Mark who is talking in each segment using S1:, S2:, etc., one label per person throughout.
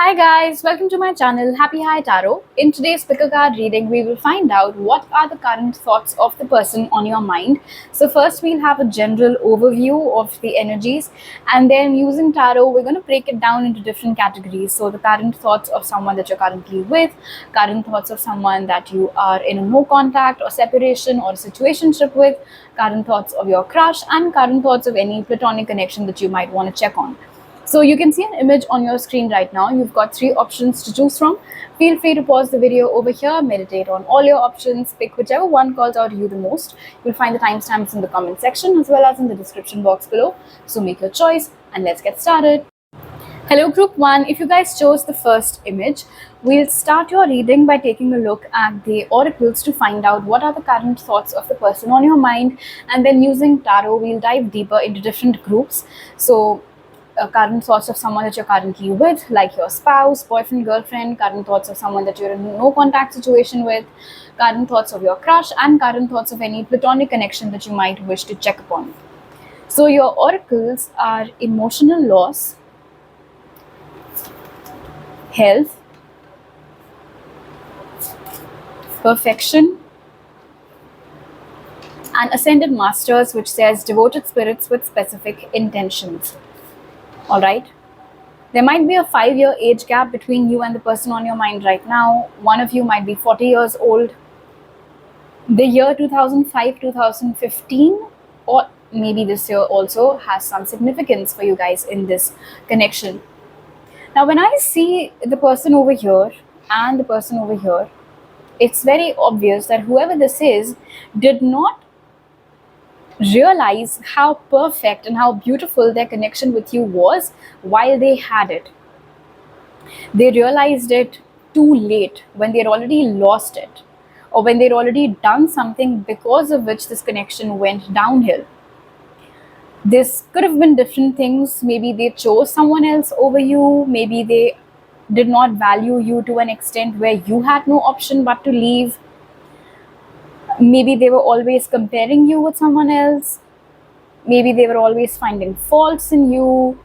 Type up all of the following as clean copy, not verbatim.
S1: Hi guys, welcome to my channel Happy High Tarot. In today's picker card reading, we will find out what are the current thoughts of the person on your mind. So first we'll have a general overview of the energies, and then using tarot, we're going to break it down into different categories. So the current thoughts of someone that you're currently with, current thoughts of someone that you are in a no contact or separation or a situationship with, current thoughts of your crush, and current thoughts of any platonic connection that you might want to check on. So you can see an image on your screen right now. You've got 3 options to choose from. Feel free to pause the video over here, meditate on all your options, pick whichever one calls out to you the most. You'll find the timestamps in the comment section as well as in the description box below. So make your choice and let's get started. Hello group 1, if you guys chose the first image, we'll start your reading by taking a look at the oracles to find out what are the current thoughts of the person on your mind, and then using tarot we'll dive deeper into different groups. So current thoughts of someone that you're currently with, like your spouse, boyfriend, girlfriend, current thoughts of someone that you're in a no contact situation with, current thoughts of your crush, and current thoughts of any platonic connection that you might wish to check upon. So your oracles are emotional loss, health, perfection, and ascended masters, which says devoted spirits with specific intentions. All right. There might be a 5-year age gap between you and the person on your mind right now. One of you might be 40 years old. The year 2005, 2015, or maybe this year also has some significance for you guys in this connection. Now, when I see the person over here and the person over here, it's very obvious that whoever this is did not realize how perfect and how beautiful their connection with you was while they had it. They realized it too late, when they'd already lost it, or when they'd already done something because of which this connection went downhill. This could have been different things. Maybe they chose someone else over you. Maybe they did not value you to an extent where you had no option but to leave. Maybe they were always comparing you with someone else. Maybe they were always finding faults in you.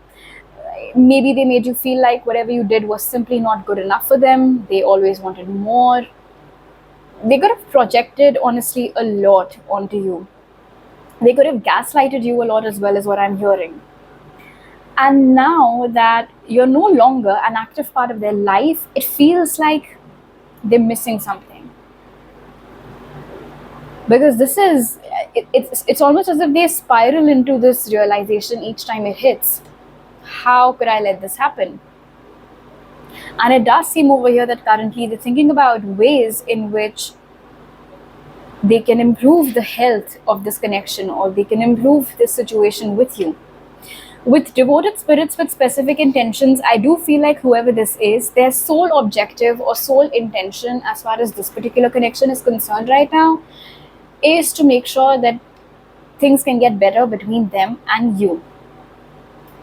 S1: Maybe they made you feel like whatever you did was simply not good enough for them. They always wanted more. They could have projected, honestly, a lot onto you. They could have gaslighted you a lot as well, as what I'm hearing. And now that you're no longer an active part of their life, it feels like they're missing something. Because this is, it's almost as if they spiral into this realization each time it hits. How could I let this happen? And it does seem over here that currently they're thinking about ways in which they can improve the health of this connection, or they can improve this situation with you. With devoted spirits with specific intentions, I do feel like whoever this is, their sole objective or sole intention as far as this particular connection is concerned right now is to make sure that things can get better between them and you.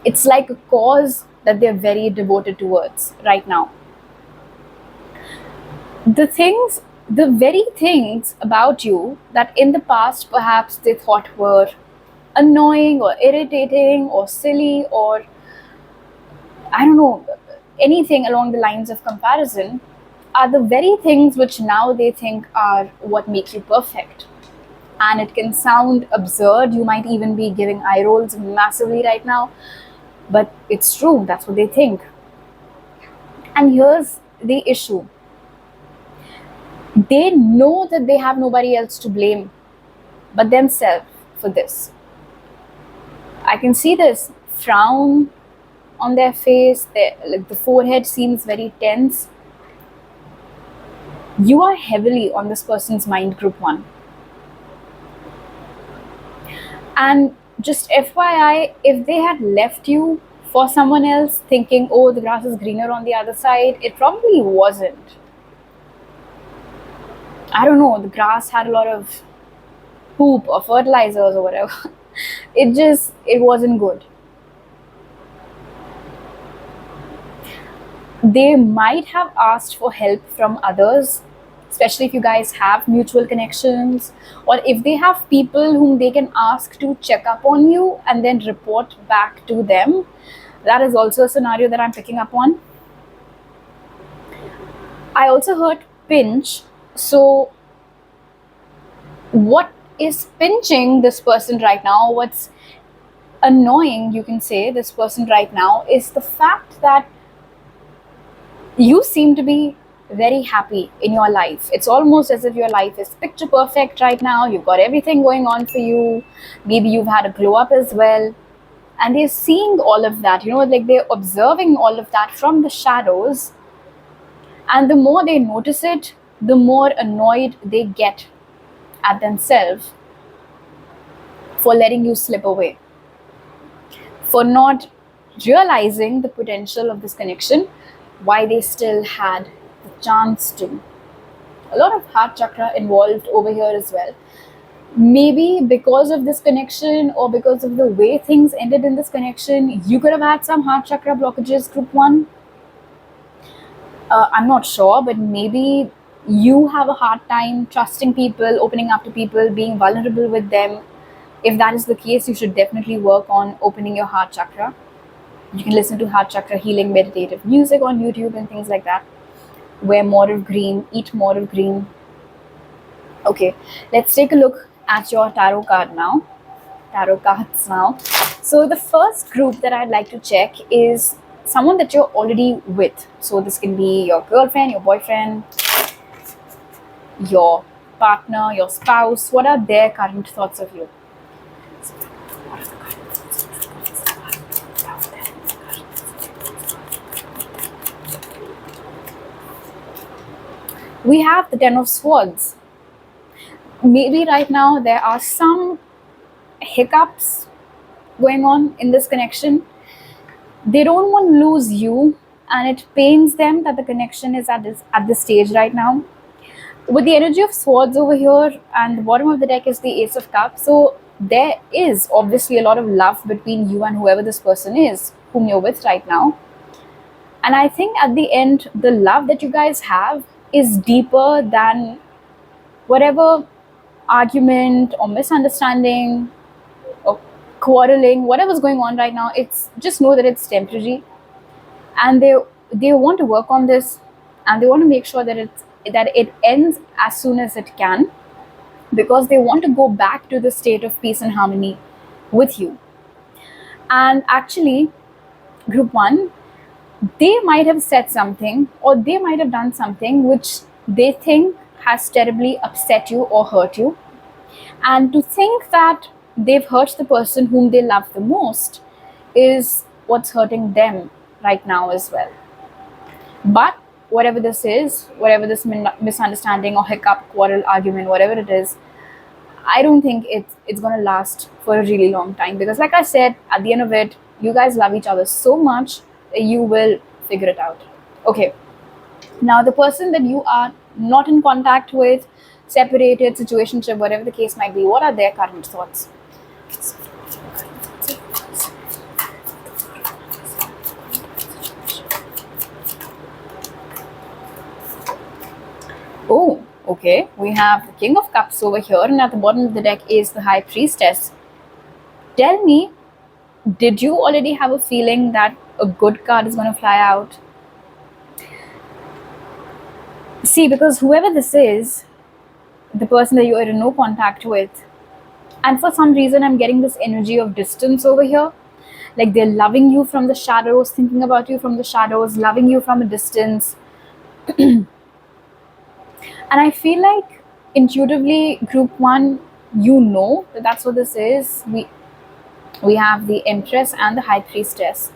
S1: It's like a cause that they're very devoted towards right now. The very things about you that in the past perhaps they thought were annoying or irritating or silly, or I don't know, anything along the lines of comparison, are the very things which now they think are what make you perfect. And it can sound absurd. You might even be giving eye rolls massively right now, but it's true. That's what they think. And here's the issue. They know that they have nobody else to blame but themselves for this. I can see this frown on their face. Like the forehead seems very tense. You are heavily on this person's mind, group 1. And just FYI, if they had left you for someone else thinking, oh, the grass is greener on the other side, it probably wasn't. I don't know, the grass had a lot of poop or fertilizers or whatever. It wasn't good. They might have asked for help from others, especially if you guys have mutual connections, or if they have people whom they can ask to check up on you and then report back to them. That is also a scenario that I'm picking up on. I also heard pinch. So, what is pinching this person right now? What's annoying, you can say, this person right now is the fact that you seem to be very happy in your life. It's almost as if your life is picture perfect right now. You've got everything going on for you. Maybe you've had a glow up as well. And they're seeing all of that, like they're observing all of that from the shadows. And the more they notice it, the more annoyed they get at themselves for letting you slip away, for not realizing the potential of this connection, why they still had the chance to. A lot of heart chakra involved over here as well. Maybe because of this connection or because of the way things ended in this connection, you could have had some heart chakra blockages, group one. I'm not sure, but maybe you have a hard time trusting people, opening up to people, being vulnerable with them. If that is the case, you should definitely work on opening your heart chakra. You can listen to heart chakra healing meditative music on YouTube and things like that. Wear more of green, eat more of green. Okay, let's take a look at your tarot card now. Tarot cards now. So the first group that I'd like to check is someone that you're already with. So this can be your girlfriend, your boyfriend, your partner, your spouse. What are their current thoughts of you? We have the Ten of Swords. Maybe right now there are some hiccups going on in this connection. They don't want to lose you, and it pains them that the connection is at this stage right now. With the energy of swords over here, and the bottom of the deck is the Ace of Cups. So there is obviously a lot of love between you and whoever this person is, whom you're with right now. And I think at the end, the love that you guys have is deeper than whatever argument or misunderstanding or quarreling, whatever's going on right now. It's just know that it's temporary, and they want to work on this, and they want to make sure that it ends as soon as it can, because they want to go back to the state of peace and harmony with you. And actually, group one, they might have said something or they might have done something which they think has terribly upset you or hurt you. And to think that they've hurt the person whom they love the most is what's hurting them right now as well. But whatever this is, whatever this misunderstanding or hiccup, quarrel, argument, whatever it is, I don't think it's going to last for a really long time, because like I said, at the end of it, you guys love each other so much that you will figure it out. Okay. Now, the person that you are not in contact with, separated, situationship, whatever the case might be, what are their current thoughts? Oh, okay. We have the King of Cups over here, and at the bottom of the deck is the High Priestess. Tell me, did you already have a feeling that a good card is going to fly out? See, because whoever this is, the person that you are in no contact with, and for some reason I'm getting this energy of distance over here. Like they're loving you from the shadows, thinking about you from the shadows, loving you from a distance. And I feel like intuitively, group one, you know that that's what this is. We have the Empress and the High Priestess.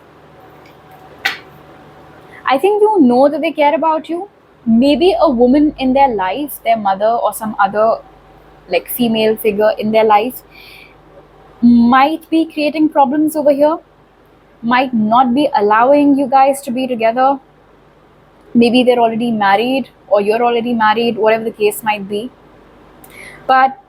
S1: I think you know that they care about you. Maybe a woman in their life, their mother or some other like female figure in their life, might be creating problems over here, might not be allowing you guys to be together. Maybe they're already married or you're already married, whatever the case might be. But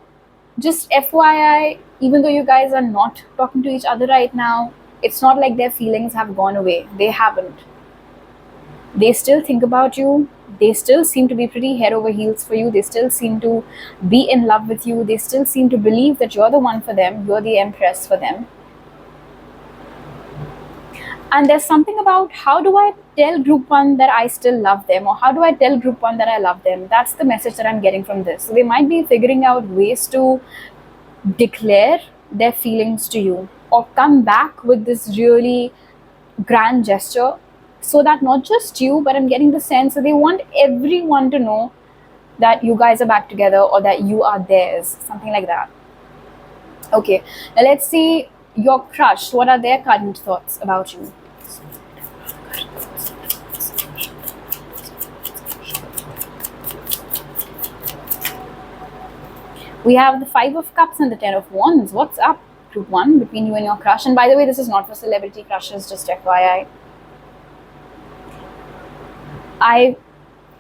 S1: just FYI, even though you guys are not talking to each other right now, it's not like their feelings have gone away. They haven't. They still think about you. They still seem to be pretty head over heels for you. They still seem to be in love with you. They still seem to believe that you're the one for them. You're the Empress for them. And there's something about, how do I tell group one that I still love them, or how do I tell group one that I love them? That's the message that I'm getting from this. So they might be figuring out ways to declare their feelings to you, or come back with this really grand gesture, so that not just you, but I'm getting the sense that they want everyone to know that you guys are back together, or that you are theirs, something like that. Okay, now let's see your crush. What are their current thoughts about you? We have the 5 of Cups and the 10 of Wands. What's up, group 1, between you and your crush? And by the way, this is not for celebrity crushes, just FYI.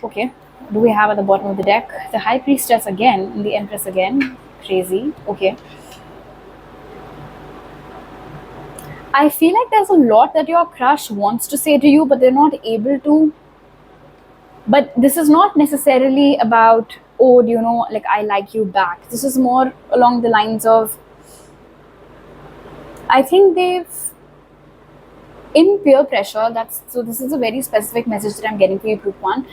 S1: Okay, what do we have at the bottom of the deck? The High Priestess again, and the Empress again. Crazy. Okay. I feel like there's a lot that your crush wants to say to you, but they're not able to. But this is not necessarily about, oh, do you know, like, I like you back. This is more along the lines of, I think they've, in peer pressure, so this is a very specific message that I'm getting for you, group 1.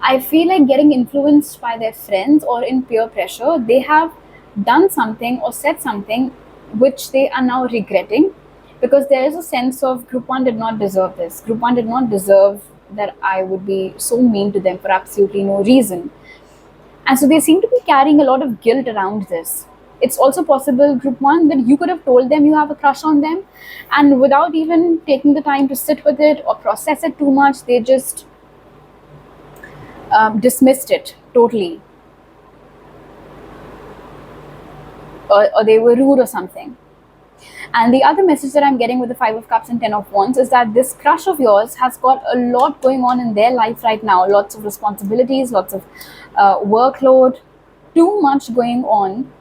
S1: I feel like getting influenced by their friends, or in peer pressure, they have done something or said something which they are now regretting, because there is a sense of group 1 did not deserve this. Group 1 did not deserve that I would be so mean to them for absolutely no reason. And so they seem to be carrying a lot of guilt around this. It's also possible, group 1, that you could have told them you have a crush on them, and without even taking the time to sit with it or process it too much, they just dismissed it totally. Or they were rude or something. And the other message that I'm getting with the 5 of Cups and 10 of Wands is that this crush of yours has got a lot going on in their life right now. Lots of responsibilities, lots of workload, too much going on,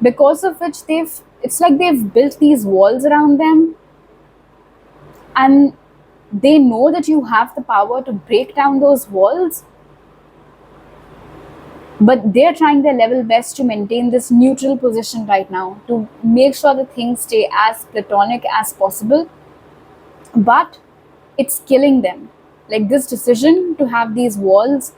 S1: because of which it's like they've built these walls around them, and they know that you have the power to break down those walls, but they're trying their level best to maintain this neutral position right now, to make sure that things stay as platonic as possible. But it's killing them. Like, this decision to have these walls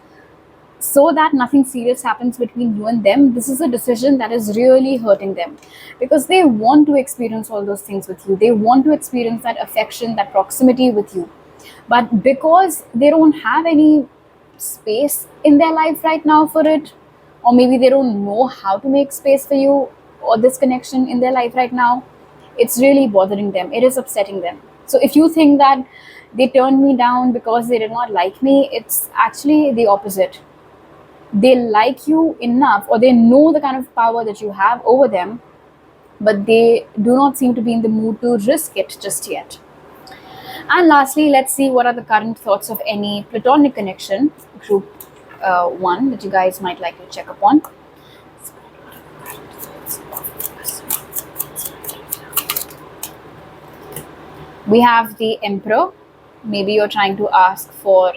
S1: so that nothing serious happens between you and them, this is a decision that is really hurting them, because they want to experience all those things with you. They want to experience that affection, that proximity with you. But because they don't have any space in their life right now for it, or maybe they don't know how to make space for you or this connection in their life right now, it's really bothering them. It is upsetting them. So if you think that they turned me down because they did not like me, it's actually the opposite. They like you enough, or they know the kind of power that you have over them, but they do not seem to be in the mood to risk it just yet. And lastly, let's see what are the current thoughts of any platonic connection, group 1, that you guys might like to check upon. We have the Emperor. Maybe you're trying to ask for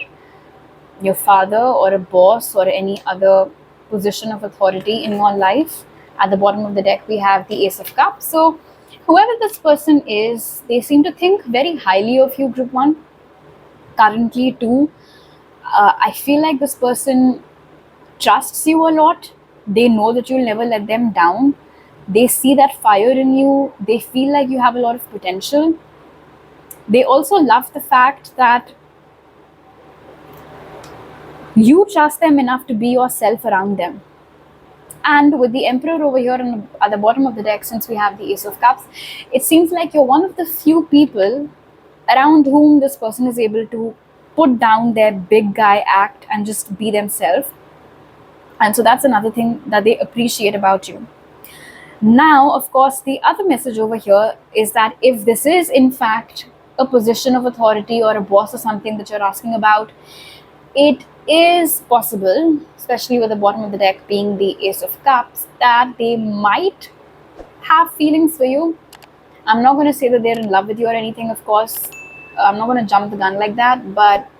S1: your father or a boss or any other position of authority in your life. At the bottom of the deck, we have the Ace of Cups. So whoever this person is, they seem to think very highly of you, group 1. Currently too, I feel like this person trusts you a lot. They know that you'll never let them down. They see that fire in you. They feel like you have a lot of potential. They also love the fact that you trust them enough to be yourself around them. And with the Emperor over here at the bottom of the deck, since we have the Ace of Cups, it seems like you're one of the few people around whom this person is able to put down their big guy act and just be themselves. And so that's another thing that they appreciate about you. Now, of course, the other message over here is that if this is in fact a position of authority or a boss or something that you're asking about, it is possible, especially with the bottom of the deck being the Ace of Cups, that they might have feelings for you. I'm not going to say that they're in love with you or anything, of course. I'm not going to jump the gun like that. But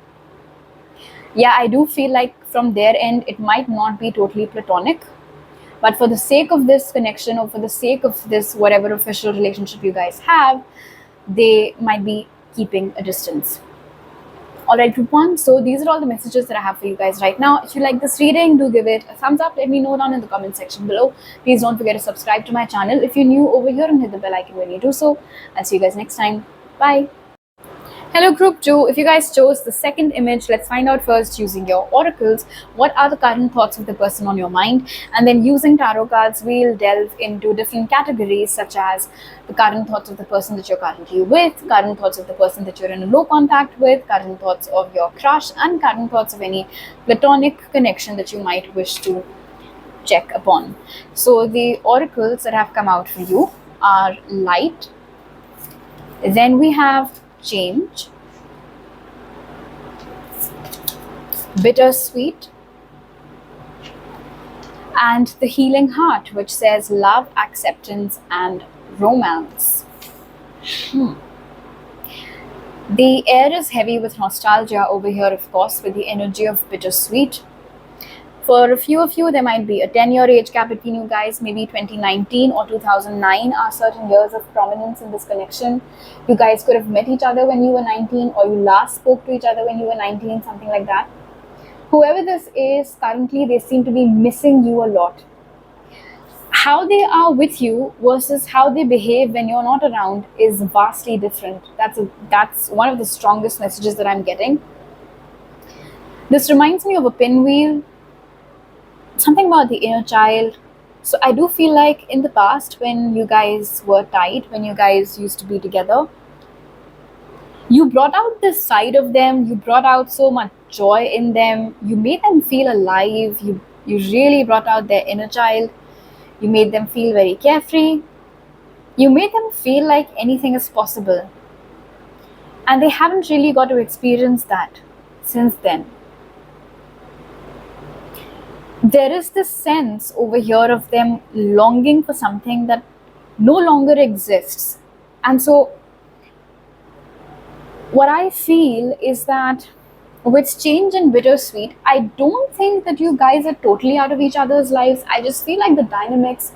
S1: yeah, I do feel like from their end, it might not be totally platonic. But for the sake of this connection, or for the sake of this whatever official relationship you guys have, they might be keeping a distance. Alright, group one. So these are all the messages that I have for you guys right now. If you like this reading, do give it a thumbs up. Let me know down in the comment section below. Please don't forget to subscribe to my channel if you're new over here, and hit the bell icon when you do so. I'll see you guys next time. Bye. Hello group 2, if you guys chose the second image, let's find out first using your oracles what are the current thoughts of the person on your mind, and then using tarot cards we'll delve into different categories such as the current thoughts of the person that you're currently with, current thoughts of the person that you're in a low contact with, current thoughts of your crush, and current thoughts of any platonic connection that you might wish to check upon. So the oracles that have come out for you are light, then we have change, bittersweet, and the healing heart, which says love, acceptance, and romance. The air is heavy with nostalgia over here, of course, with the energy of bittersweet. For a few of you, there might be a 10-year age gap between you guys. Maybe 2019 or 2009 are certain years of prominence in this connection. You guys could have met each other when you were 19, or you last spoke to each other when you were 19, something like that. Whoever this is, currently they seem to be missing you a lot. How they are with you versus how they behave when you're not around is vastly different. That's one of the strongest messages that I'm getting. This reminds me of a pinwheel, something about the inner child. So I do feel like in the past, when you guys were tight, when you guys used to be together, you brought out this side of them, you brought out so much joy in them, you made them feel alive, you really brought out their inner child, you made them feel very carefree, you made them feel like anything is possible. And they haven't really got to experience that since then. There is this sense over here of them longing for something that no longer exists. And so what I feel is that with change and bittersweet, I don't think that you guys are totally out of each other's lives. I just feel like the dynamics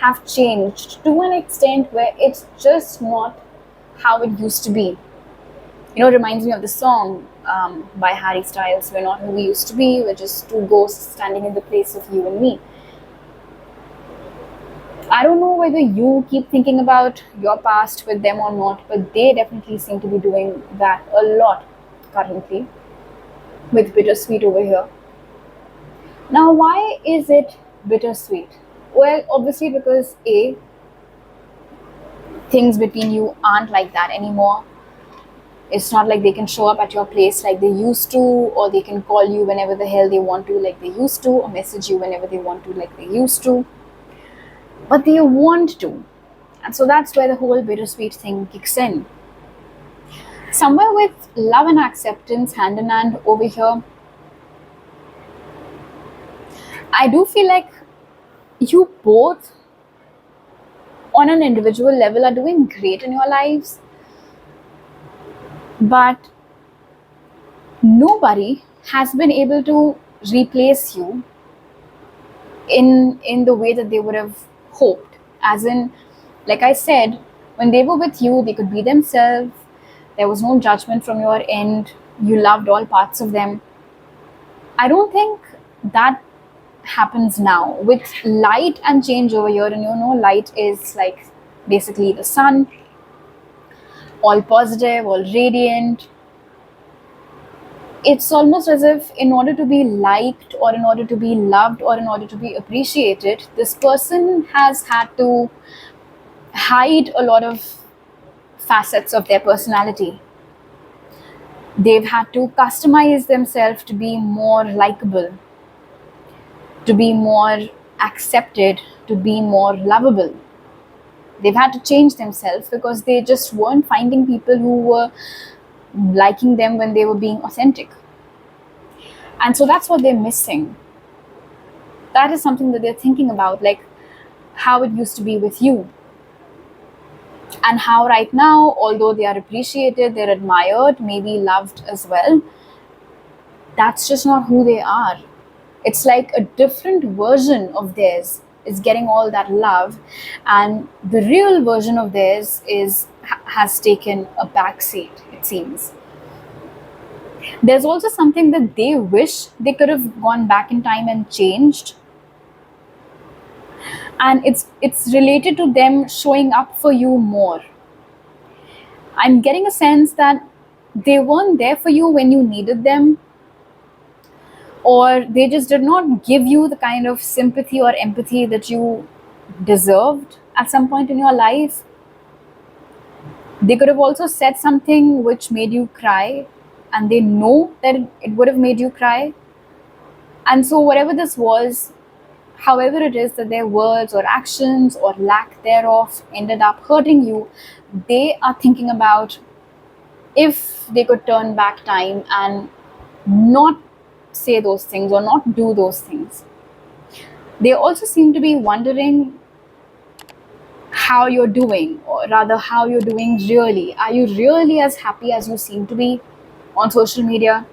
S1: have changed to an extent where it's just not how it used to be. You know, it reminds me of the song by Harry Styles, "We're not who we used to be, we're just two ghosts standing in the place of you and me." I don't know whether you keep thinking about your past with them or not, but they definitely seem to be doing that a lot currently with bittersweet over here. Now, why is it bittersweet? Well, obviously because A, things between you aren't like that anymore. It's not like they can show up at your place like they used to, or they can call you whenever the hell they want to like they used to, or message you whenever they want to like they used to. But they want to. And so that's where the whole bittersweet thing kicks in. Somewhere with love and acceptance hand in hand over here, I do feel like you both on an individual level are doing great in your lives, but nobody has been able to replace you in the way that they would have hoped. As in, like I said, when they were with you, they could be themselves. There was no judgment from your end. You loved all parts of them. I don't think that happens now with light and change over here. And you know, light is like basically the sun, all positive, all radiant. It's almost as if in order to be liked, or in order to be loved, or in order to be appreciated, this person has had to hide a lot of facets of their personality. They've had to customize themselves to be more likable, to be more accepted, to be more lovable. They've had to change themselves because they just weren't finding people who were liking them when they were being authentic. And so that's what they're missing. That is something that they're thinking about, like how it used to be with you. And how right now, although they are appreciated, they're admired, maybe loved as well, that's just not who they are. It's like a different version of theirs is getting all that love, and the real version of theirs has taken a backseat, it seems. There's also something that they wish they could have gone back in time and changed, and it's related to them showing up for you more. I'm getting a sense that they weren't there for you when you needed them, or they just did not give you the kind of sympathy or empathy that you deserved at some point in your life. They could have also said something which made you cry, and they know that it would have made you cry. And so, whatever this was, however it is that their words or actions or lack thereof ended up hurting you, they are thinking about if they could turn back time and not say those things or not do those things. They also seem to be wondering how you're doing, or rather, how you're doing really. Are you really as happy as you seem to be on social media?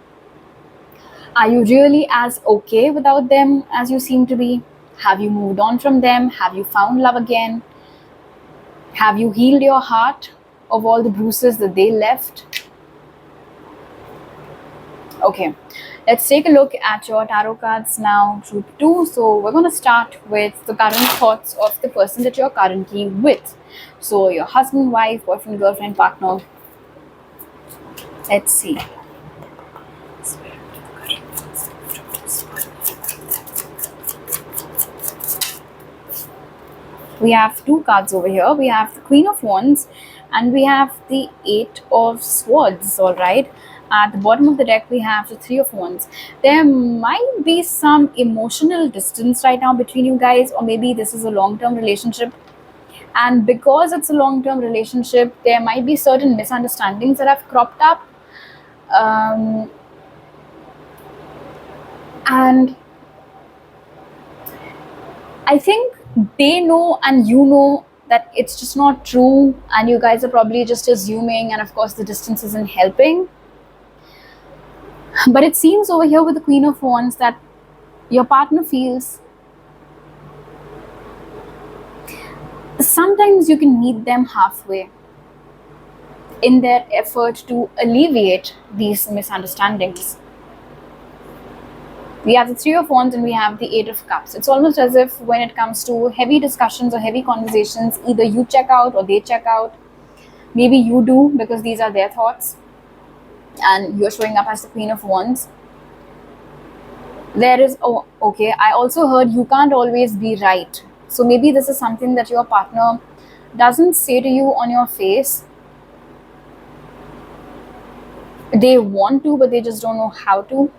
S1: Are you really as okay without them as you seem to be? Have you moved on from them? Have you found love again? Have you healed your heart of all the bruises that they left? Okay, let's take a look at your tarot cards now, group 2. So we're going to start with the current thoughts of the person that you're currently with. So your husband, wife, boyfriend, girlfriend, partner. Let's see. We have two cards over here. We have the Queen of Wands and we have the Eight of Swords. All right, at the bottom of the deck we have the Three of Wands. There might be some emotional distance right now between you guys, or maybe this is a long-term relationship, and because it's a long-term relationship there might be certain misunderstandings that have cropped up, and I think they know and you know that it's just not true, and you guys are probably just assuming, and of course the distance isn't helping. But it seems over here with the Queen of Wands that your partner feels sometimes you can meet them halfway in their effort to alleviate these misunderstandings. We have the Three of Wands and we have the Eight of Cups. It's almost as if when it comes to heavy discussions or heavy conversations, either you check out or they check out. Maybe you do because these are their thoughts and you're showing up as the Queen of Wands. There is, oh, okay, I also heard you can't always be right. So maybe this is something that your partner doesn't say to you on your face. They want to, but they just don't know how to.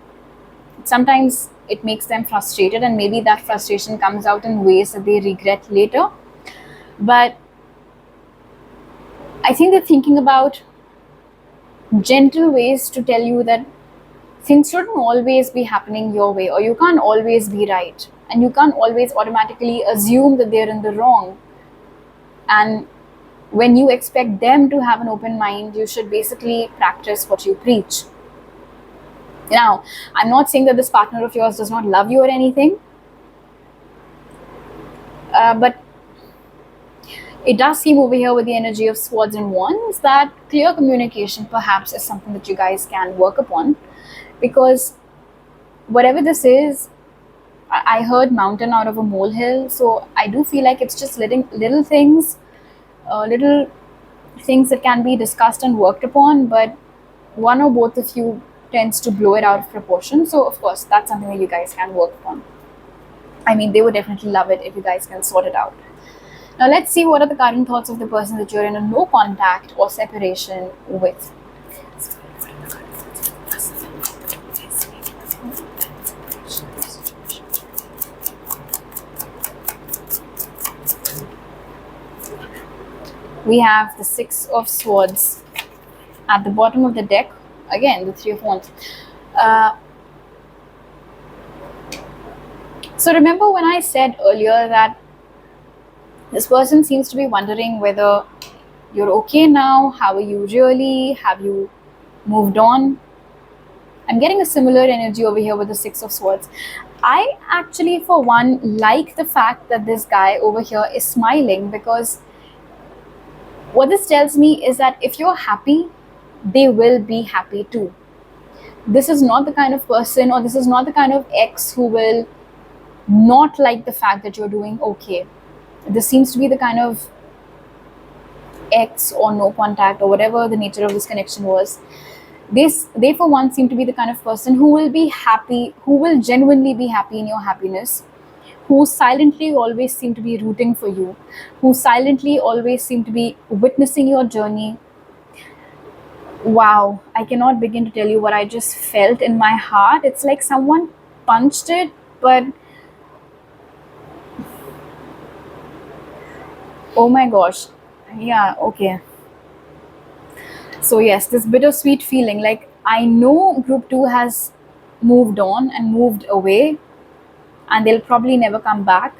S1: Sometimes it makes them frustrated, and maybe that frustration comes out in ways that they regret later. But I think they're thinking about gentle ways to tell you that things shouldn't always be happening your way, or you can't always be right, and you can't always automatically assume that they're in the wrong. And when you expect them to have an open mind, you should basically practice what you preach. Now, I'm not saying that this partner of yours does not love you or anything, but it does seem over here with the energy of Swords and Wands that clear communication perhaps is something that you guys can work upon, because whatever this is, I heard mountain out of a molehill, so I do feel like it's just little things, little things that can be discussed and worked upon, but one or both of you tends to blow it out of proportion. So of course that's something that you guys can work upon. I mean, they would definitely love it if you guys can sort it out. Now let's see what are the current thoughts of the person that you're in a no contact or separation with. We have the Six of Swords at the bottom of the deck. Again, the Three of Wands. So remember when I said earlier that this person seems to be wondering whether you're okay now, how are you really, have you moved on? I'm getting a similar energy over here with the Six of Swords. I actually, for one, like the fact that this guy over here is smiling, because what this tells me is that if you're happy, they will be happy too. This is not the kind of person, or this is not the kind of ex who will not like the fact that you're doing okay. This seems to be the kind of ex or no contact or whatever the nature of this connection was. They for one seem to be the kind of person who will be happy, who will genuinely be happy in your happiness, who silently always seem to be rooting for you, who silently always seem to be witnessing your journey. Wow, I cannot begin to tell you what I just felt in my heart. It's like someone punched it, but oh my gosh. Yeah, okay. So, yes, this bittersweet feeling, like I know group 2 has moved on and moved away, and they'll probably never come back.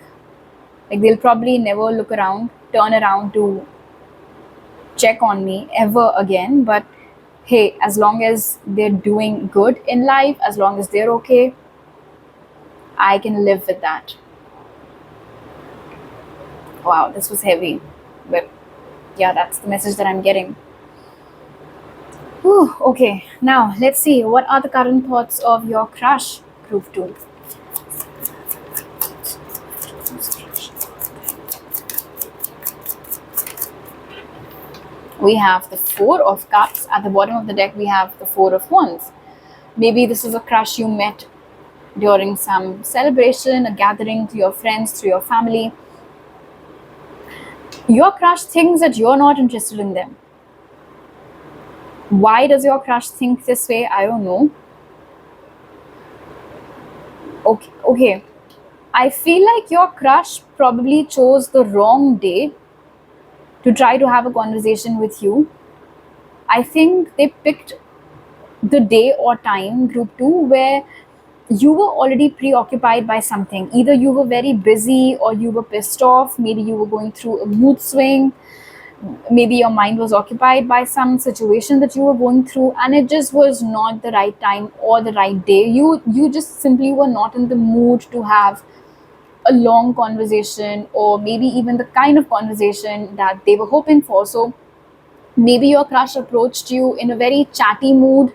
S1: Like, they'll probably never look around, turn around to check on me ever again. But hey, as long as they're doing good in life, as long as they're okay, I can live with that. Wow, this was heavy. But yeah, that's the message that I'm getting. Whew, okay, now let's see, what are the current thoughts of your crush, group 2? We have the Four of Cups. At the bottom of the deck, we have the Four of Wands. Maybe this is a crush you met during some celebration, a gathering, to your friends, to your family. Your crush thinks that you're not interested in them. Why does your crush think this way? I don't know. Okay. I feel like your crush probably chose the wrong day to try to have a conversation with you. I think they picked the day or time, group 2, where you were already preoccupied by something. Either you were very busy, or you were pissed off, maybe you were going through a mood swing, maybe your mind was occupied by some situation that you were going through, and it just was not the right time or the right day. You just simply were not in the mood to have a long conversation, or maybe even the kind of conversation that they were hoping for. So maybe your crush approached you in a very chatty mood,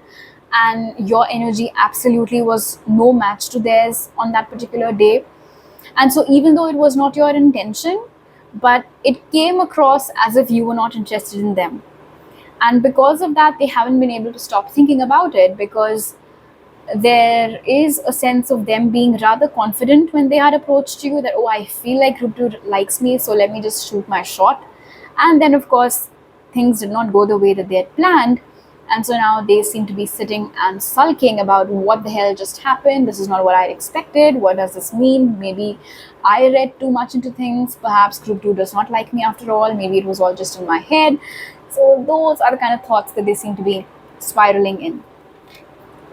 S1: and your energy absolutely was no match to theirs on that particular day. And so, even though it was not your intention, but it came across as if you were not interested in them. And because of that, they haven't been able to stop thinking about it, because there is a sense of them being rather confident when they had approached you, that, oh, I feel like group 2 likes me, so let me just shoot my shot. And then, of course, things did not go the way that they had planned. And so now they seem to be sitting and sulking about what the hell just happened. This is not what I expected. What does this mean? Maybe I read too much into things. Perhaps group 2 does not like me after all. Maybe it was all just in my head. So those are the kind of thoughts that they seem to be spiraling in.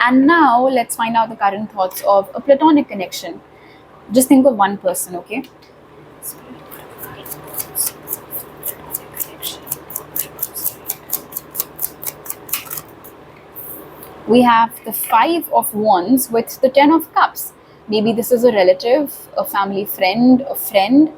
S1: And now let's find out the current thoughts of a platonic connection. Just think of one person, okay? We have the Five of Wands with the Ten of Cups. Maybe this is a relative, a family friend, a friend.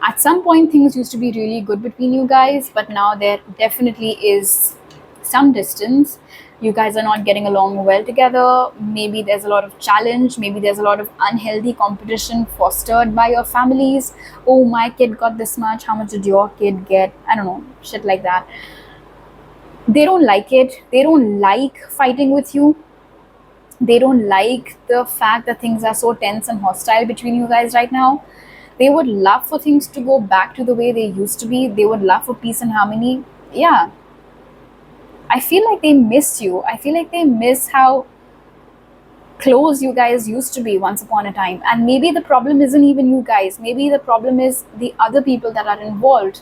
S1: At some point, things used to be really good between you guys, but now there definitely is some distance. You guys are not getting along well together. Maybe there's a lot of challenge. Maybe there's a lot of unhealthy competition fostered by your families. Oh, my kid got this much. How much did your kid get? I don't know, shit like that. They don't like it. They don't like fighting with you. They don't like the fact that things are so tense and hostile between you guys right now. They would love for things to go back to the way they used to be. They would love for peace and harmony. Yeah. I feel like they miss you. I feel like they miss how close you guys used to be once upon a time. And maybe the problem isn't even you guys. Maybe the problem is the other people that are involved.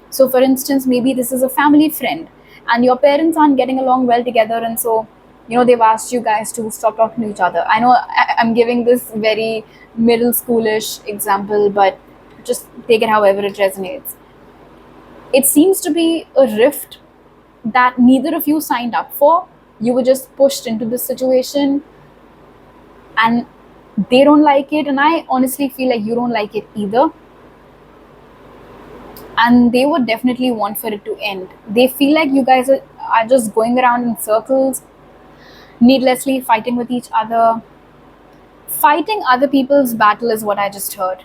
S1: So, for instance, maybe this is a family friend, and your parents aren't getting along well together, and so they've asked you guys to stop talking to each other. I know I'm giving this very middle schoolish example, but just take it however it resonates. It seems to be a rift that neither of you signed up for. You were just pushed into this situation, and they don't like it, and I honestly feel like you don't like it either. And they would definitely want for it to end. They feel like you guys are just going around in circles. needlessly fighting with each other. Fighting other people's battle is what I just heard.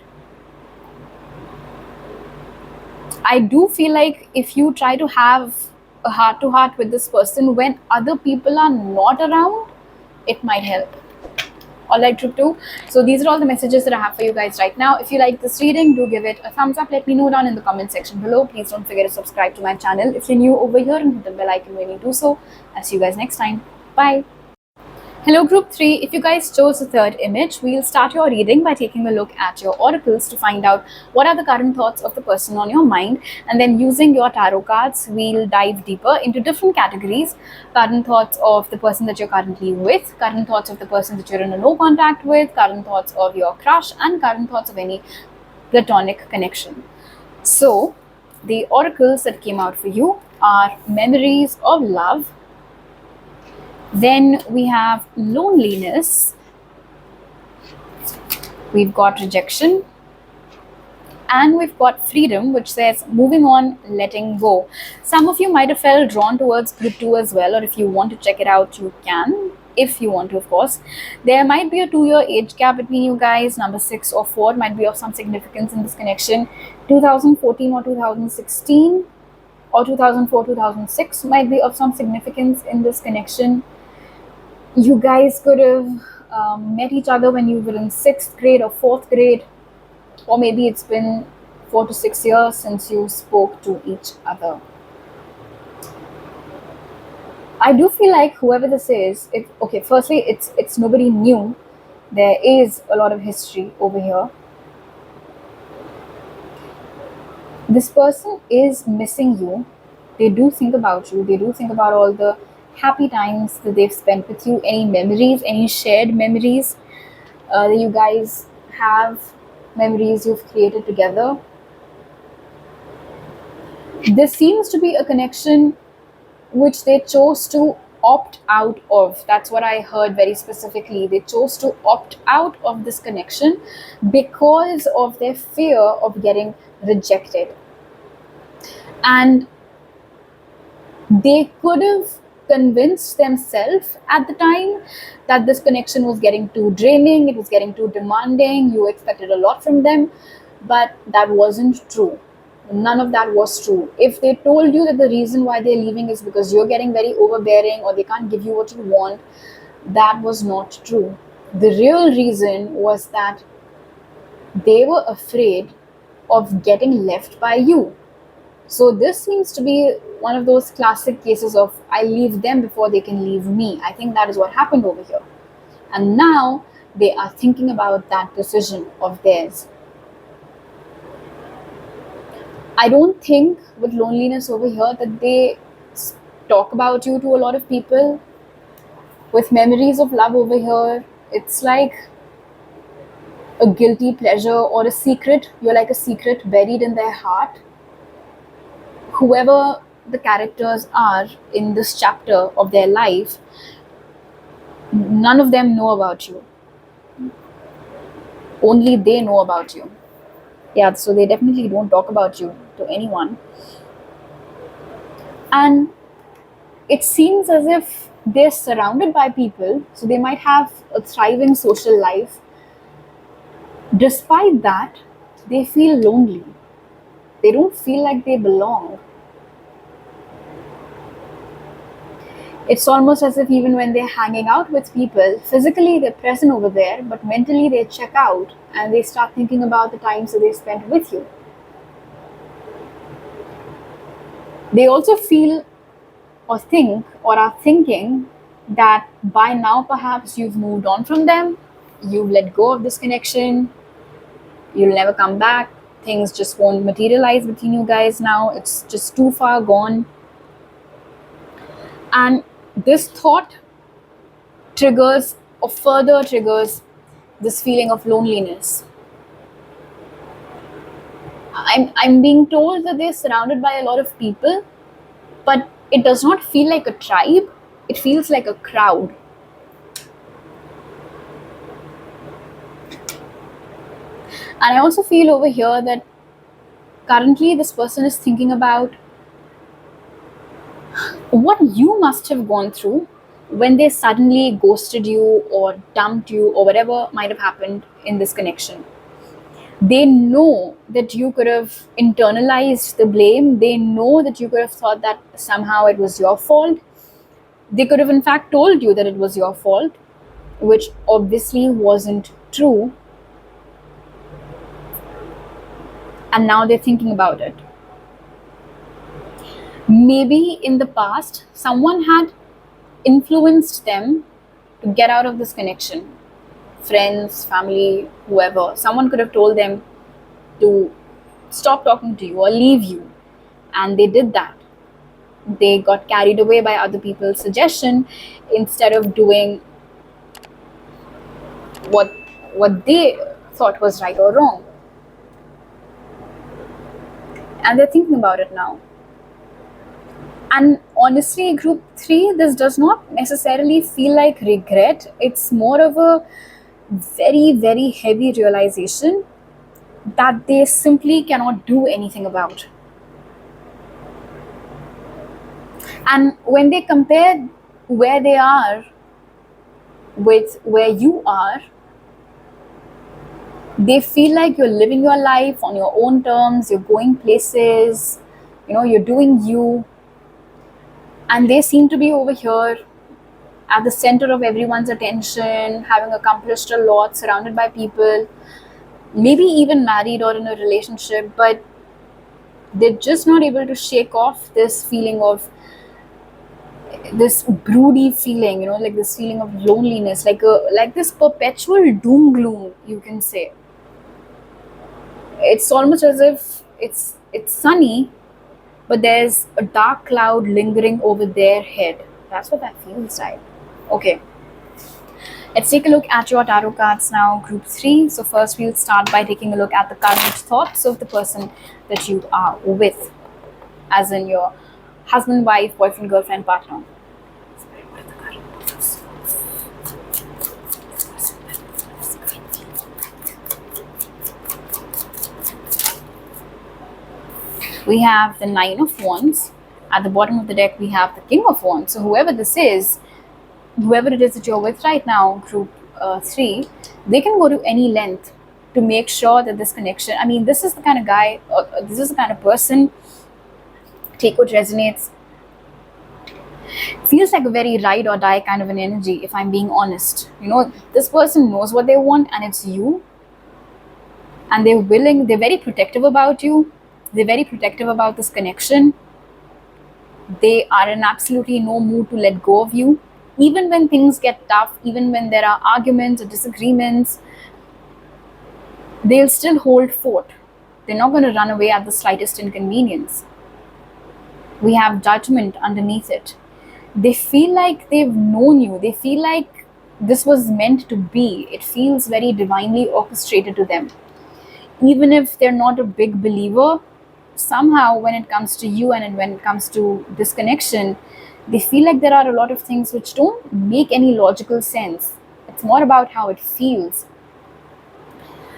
S1: I do feel like if you try to have a heart to heart with this person when other people are not around, it might help. All right, True 2. So these are all the messages that I have for you guys right now. If you like this reading, do give it a thumbs up. Let me know down in the comment section below. Please don't forget to subscribe to my channel if you're new over here, and hit the bell icon when you do so. I'll see you guys next time. Bye. Hello group 3, if you guys chose the third image, we'll start your reading by taking a look at your oracles to find out what are the current thoughts of the person on your mind, and then using your tarot cards, we'll dive deeper into different categories: current thoughts of the person that you're currently with, current thoughts of the person that you're in a no contact with, current thoughts of your crush, and current thoughts of any platonic connection. So, the oracles that came out for you are memories of love. Then we have loneliness, we've got rejection, and we've got freedom, which says moving on, letting go. Some of you might have felt drawn towards group 2 as well, or if you want to check it out, you can. If you want to, of course. There might be a 2-year age gap between you guys. Number 6 or 4 might be of some significance in this connection. 2014 or 2016 or 2004, 2006 might be of some significance in this connection. You guys could have met each other when you were in 6th grade or 4th grade, or maybe it's been 4 to 6 years since you spoke to each other. I do feel like whoever this is, firstly, it's nobody new. There is a lot of history over here. This person is missing you. They do think about you. They do think about all the happy times that they've spent with you, any memories, any shared memories that you guys have, memories you've created together. This seems to be a connection which they chose to opt out of. That's what I heard very specifically. They chose to opt out of this connection because of their fear of getting rejected. And they could have convinced themselves at the time that this connection was getting too draining, it was getting too demanding, you expected a lot from them, but that wasn't true. None of that was true. If they told you that the reason why they're leaving is because you're getting very overbearing or they can't give you what you want, that was not true. The real reason was that they were afraid of getting left by you. So this seems to be one of those classic cases of I leave them before they can leave me. I think that is what happened over here. And now they are thinking about that decision of theirs. I don't think with loneliness over here that they talk about you to a lot of people. With memories of love over here, it's like a guilty pleasure or a secret. You're like a secret buried in their heart. Whoever the characters are in this chapter of their life, none of them know about you. Only they know about you. Yeah, so they definitely don't talk about you to anyone. And it seems as if they're surrounded by people, so they might have a thriving social life. Despite that, they feel lonely. They don't feel like they belong. It's almost as if even when they're hanging out with people, physically they're present over there, but mentally they check out and they start thinking about the times that they spent with you. They also feel or think or are thinking that by now perhaps you've moved on from them, you've let go of this connection, you'll never come back, things just won't materialize between you guys now, it's just too far gone. And this thought triggers or further triggers this feeling of loneliness. I'm being told that they're surrounded by a lot of people, but it does not feel like a tribe, it feels like a crowd. And I also feel over here that currently this person is thinking about what you must have gone through when they suddenly ghosted you or dumped you or whatever might have happened in this connection. They know that you could have internalized the blame. They know that you could have thought that somehow it was your fault. They could have, in fact, told you that it was your fault, which obviously wasn't true. And now they're thinking about it. Maybe in the past, someone had influenced them to get out of this connection. Friends, family, whoever. Someone could have told them to stop talking to you or leave you. And they did that. They got carried away by other people's suggestion instead of doing what they thought was right or wrong. And they're thinking about it now. And honestly, group 3, this does not necessarily feel like regret. It's more of a very, very heavy realization that they simply cannot do anything about. And when they compare where they are with where you are, they feel like you're living your life on your own terms, you're going places, you're doing you. And they seem to be over here at the center of everyone's attention, having accomplished a lot, surrounded by people, maybe even married or in a relationship, but they're just not able to shake off this feeling of this broody feeling, like this feeling of loneliness, like this perpetual doom gloom, you can say. It's almost as if it's sunny, but there's a dark cloud lingering over their head. That's what that feels like. Okay, let's take a look at your tarot cards now, group 3. So first we'll start by taking a look at the current thoughts of the person that you are with, as in your husband, wife, boyfriend, girlfriend, partner. We have the 9 of Wands. At the bottom of the deck, we have the King of Wands. So whoever this is, whoever it is that you're with right now, group 3, they can go to any length to make sure that this connection, I mean, this is the kind of guy, this is the kind of person, take what resonates, feels like a very ride or die kind of an energy, if I'm being honest. This person knows what they want, and it's you. And they're very protective about you. They're very protective about this connection. They are in absolutely no mood to let go of you. Even when things get tough, even when there are arguments or disagreements, they'll still hold fort. They're not going to run away at the slightest inconvenience. We have Judgment underneath it. They feel like they've known you. They feel like this was meant to be. It feels very divinely orchestrated to them. Even if they're not a big believer, somehow when it comes to you and when it comes to this connection, they feel like there are a lot of things which don't make any logical sense. It's more about how it feels.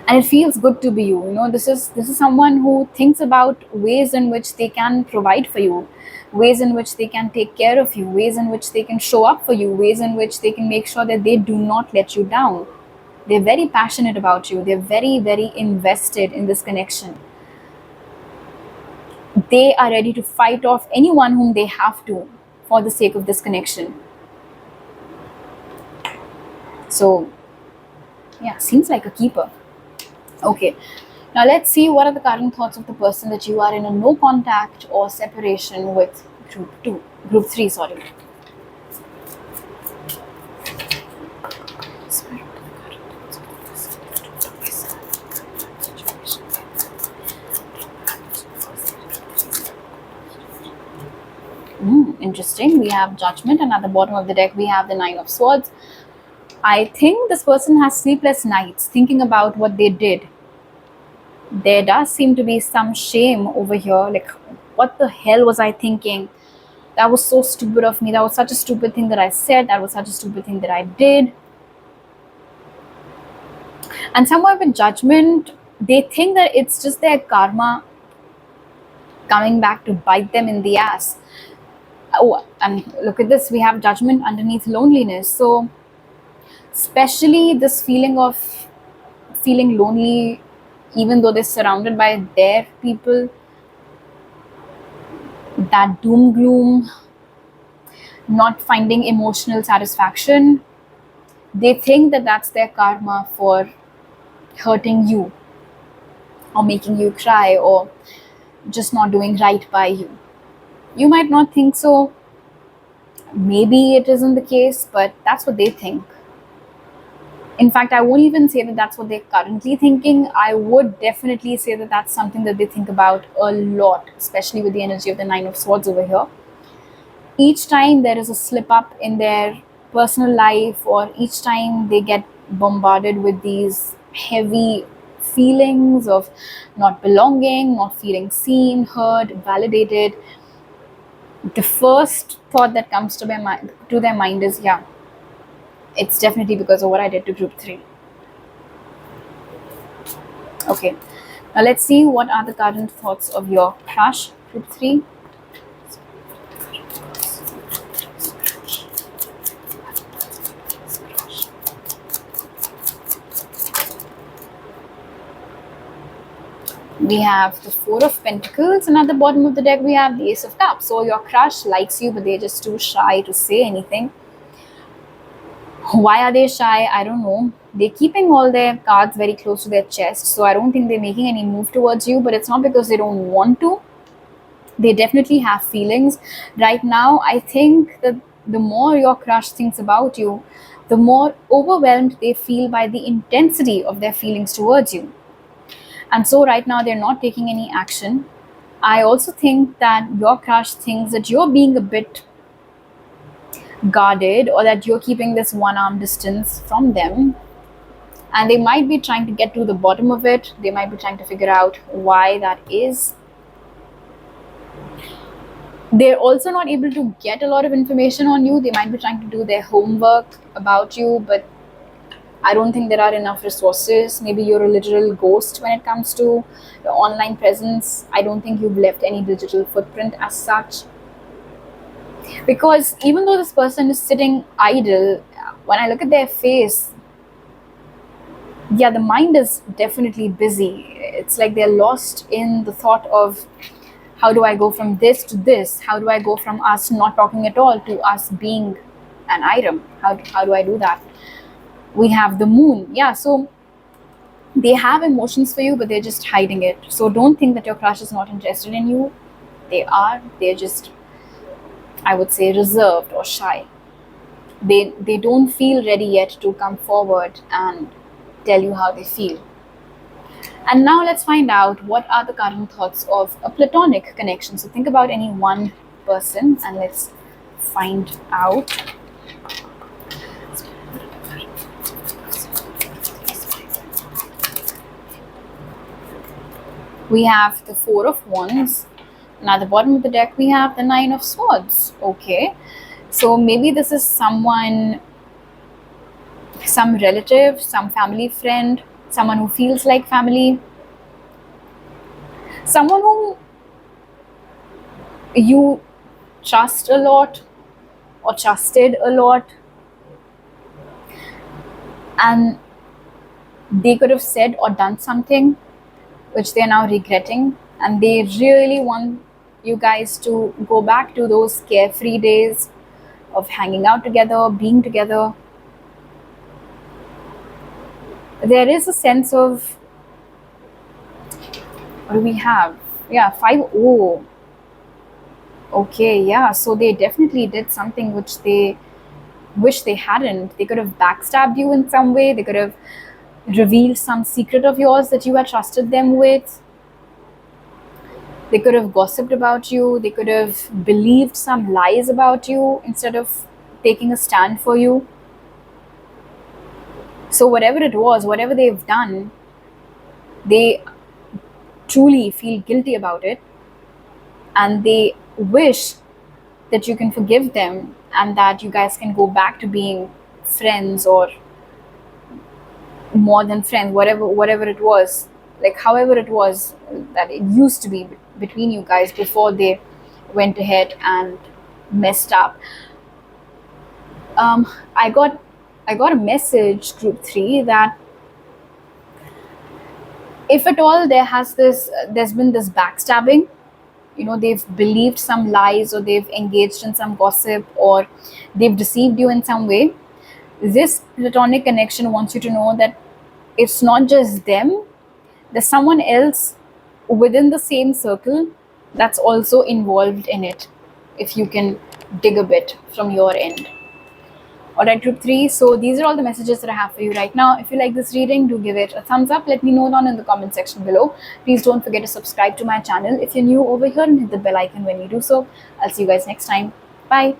S1: And it feels good to be you. This is someone who thinks about ways in which they can provide for you, ways in which they can take care of you, ways in which they can show up for you, ways in which they can make sure that they do not let you down. They're very passionate about you. They're very, very invested in this connection. They are ready to fight off anyone whom they have to for the sake of this connection. So, yeah, seems like a keeper. Okay, now let's see what are the current thoughts of the person that you are in a no contact or separation with, group 3, sorry. Interesting. We have Judgment, and at the bottom of the deck, we have the 9 of Swords. I think this person has sleepless nights thinking about what they did. There does seem to be some shame over here. Like, what the hell was I thinking? That was so stupid of me. That was such a stupid thing that I said. That was such a stupid thing that I did. And somewhere with Judgment, they think that it's just their karma coming back to bite them in the ass. Oh, and look at this, we have judgment underneath loneliness. So especially this feeling of feeling lonely even though they're surrounded by their people, that doom gloom, not finding emotional satisfaction. They think that that's their karma for hurting you or making you cry or just not doing right by you. You might not think so, maybe it isn't the case, but that's what they think. In fact, I won't even say that that's what they're currently thinking. I would definitely say that that's something that they think about a lot, especially with the energy of the Nine of Swords over here. Each time there is a slip up in their personal life, or each time they get bombarded with these heavy feelings of not belonging, not feeling seen, heard, validated, the first thought that comes to their mind is, yeah, it's definitely because of what I did to group 3. Okay, now let's see what are the current thoughts of your crush, group 3. We have the Four of Pentacles, and at the bottom of the deck we have the Ace of Cups. So your crush likes you, but they're just too shy to say anything. Why are they shy? I don't know. They're keeping all their cards very close to their chest, so I don't think they're making any move towards you, but it's not because they don't want to. They definitely have feelings. Right now, I think that the more your crush thinks about you, the more overwhelmed they feel by the intensity of their feelings towards you. And so right now they're not taking any action. I also think that your crush thinks that you're being a bit guarded, or that you're keeping this one arm distance from them, and they might be trying to get to the bottom of it. They might be trying to figure out why that is. They're also not able to get a lot of information on you. They might be trying to do their homework about you, but I don't think there are enough resources. Maybe you're a literal ghost when it comes to your online presence. I don't think you've left any digital footprint as such. Because even though this person is sitting idle, when I look at their face, yeah, the mind is definitely busy. It's like they're lost in the thought of, how do I go from this to this? How do I go from us not talking at all to us being an item? How do I do that? We have the moon. Yeah, so they have emotions for you, but they're just hiding it. So don't think that your crush is not interested in you. They are. They're just, I would say, reserved or shy. They don't feel ready yet to come forward and tell you how they feel. And now let's find out what are the current thoughts of a platonic connection. So think about any one person and let's find out. We have the Four of Wands. And at the bottom of the deck, we have the Nine of Swords. Okay. So maybe this is someone, some relative, some family friend, someone who feels like family, someone who you trust a lot or trusted a lot, and they could have said or done something which they're now regretting, and they really want you guys to go back to those carefree days of hanging out together, being together. There is a sense of, what do we have? Yeah, 5. Oh, okay, yeah. So they definitely did something which they wish they hadn't. They could have backstabbed you in some way. They could have revealed some secret of yours that you had trusted them with. They could have gossiped about you. They could have believed some lies about you instead of taking a stand for you. So whatever it was, whatever they've done, they truly feel guilty about it, and they wish that you can forgive them and that you guys can go back to being friends, or more than friends, whatever it was, like however it was that it used to be between you guys before they went ahead and messed up. um, I got I got a message, group 3, that if at all there's been this backstabbing, they've believed some lies, or they've engaged in some gossip, or they've deceived you in some way. This platonic connection wants you to know that it's not just them, there's someone else within the same circle that's also involved in it, if you can dig a bit from your end. All right, group 3. So these are all the messages that I have for you right now. If you like this reading, do give it a thumbs up. Let me know down in the comment section below. Please don't forget to subscribe to my channel if you're new over here, and hit the bell icon when you do so. I'll see you guys next time. Bye.